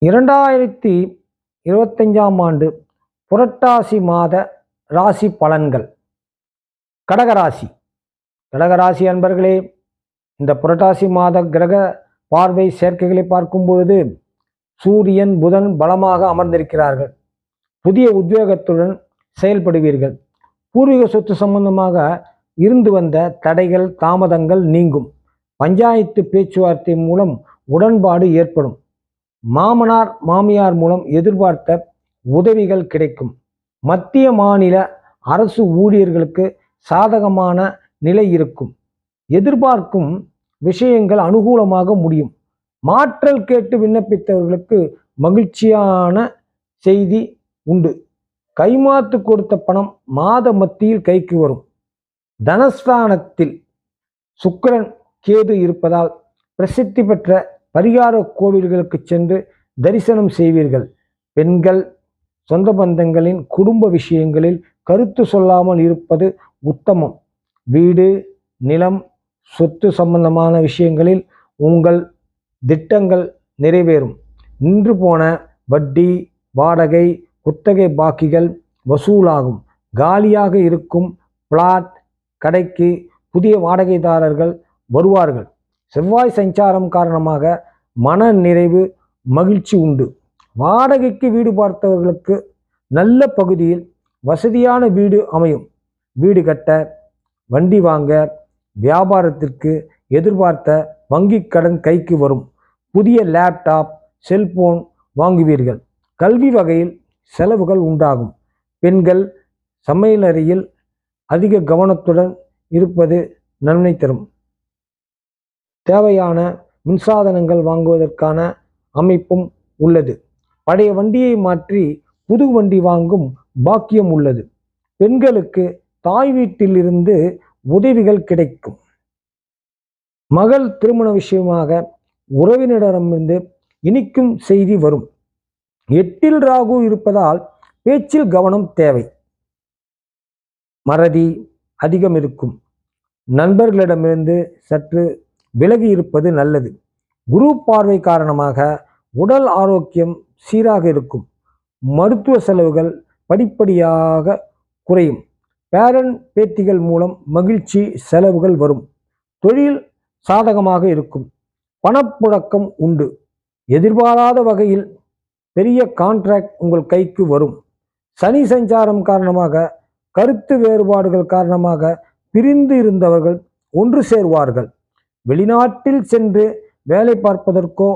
2025ஆம் ஆண்டு புரட்டாசி மாத ராசி பலன்கள். கடகராசி. கடகராசி அன்பர்களே, இந்த புரட்டாசி மாத கிரக பார்வை சேர்க்கைகளை பார்க்கும் பொழுது சூரியன் புதன் பலமாக அமர்ந்திருக்கிறார்கள். புதிய உத்வேகத்துடன் செயல்படுவீர்கள். பூர்வீக சொத்து சம்பந்தமாக இருந்து வந்த தடைகள் தாமதங்கள் நீங்கும். பஞ்சாயத்து பேச்சுவார்த்தை மூலம் உடன்பாடு ஏற்படும். மாமனார் மாமியார் மூலம் எதிர்பார்த்த உதவிகள் கிடைக்கும். மத்திய மாநில அரசு ஊழியர்களுக்கு சாதகமான நிலை இருக்கும். எதிர்பார்க்கும் விஷயங்கள் அனுகூலமாக முடியும். மாற்றல் கேட்டு விண்ணப்பித்தவர்களுக்கு மகிழ்ச்சியான செய்தி உண்டு. கைமாத்து கொடுத்த பணம் மாத மத்தியில் கைக்கு வரும். தனஸ்தானத்தில் சுக்கிரன் கேது இருப்பதால் பிரசித்தி பெற்ற பரிகார கோவில்களுக்கு சென்று தரிசனம் செய்வீர்கள். பெண்கள் சொந்த பந்தங்களின் குடும்ப விஷயங்களில் கருத்து சொல்லாமல் இருப்பது உத்தமம். வீடு நிலம் சொத்து சம்பந்தமான விஷயங்களில் உங்கள் திட்டங்கள் நிறைவேறும். நின்று போன வட்டி வாடகை குத்தகை பாக்கிகள் வசூலாகும். காலியாக இருக்கும் பிளாட் கடைக்கு புதிய வாடகைதாரர்கள் வருவார்கள். செவ்வாய் சஞ்சாரம் காரணமாக மன நிறைவு மகிழ்ச்சி உண்டு. வாடகைக்கு வீடு பார்த்தவர்களுக்கு நல்ல பகுதியில் வசதியான வீடு அமையும். வீடு கட்ட, வண்டி வாங்க, வியாபாரத்திற்கு எதிர்பார்த்த வங்கி கடன் கைக்கு வரும். புதிய லேப்டாப் செல்போன் வாங்குவீர்கள். கல்வி வகையில் செலவுகள் உண்டாகும். பெண்கள் சமையலறையில் அதிக கவனத்துடன் இருப்பது நன்மை தரும். தேவையான மின்சாதனங்கள் வாங்குவதற்கான அமைப்பும் உள்ளது. பழைய வண்டியை மாற்றி புது வண்டி வாங்கும் பாக்கியம் உள்ளது. பெண்களுக்கு தாய் வீட்டிலிருந்து உதவிகள் கிடைக்கும். மகள் திருமண விஷயமாக உறவினரிடமிருந்து இனிக்கும் செய்தி வரும். 8ல் ராகு இருப்பதால் பேச்சில் கவனம் தேவை. மறதி அதிகம் இருக்கும். நண்பர்களிடமிருந்து சற்று விலகி இருப்பது நல்லது. குரு பார்வை காரணமாக உடல் ஆரோக்கியம் சீராக இருக்கும். மருத்துவ செலவுகள் படிப்படியாக குறையும். பேரன் பேத்திகள் மூலம் மகிழ்ச்சி செலவுகள் வரும். தொழில் சாதகமாக இருக்கும். பணப்புழக்கம் உண்டு. எதிர்பாராத வகையில் பெரிய கான்ட்ராக்ட் உங்கள் கைக்கு வரும். சனி சஞ்சாரம் காரணமாக கருத்து வேறுபாடுகள் காரணமாக பிரிந்து இருந்தவர்கள் ஒன்று சேர்வார்கள். வெளிநாட்டில் சென்று வேலை பார்ப்பதற்கோ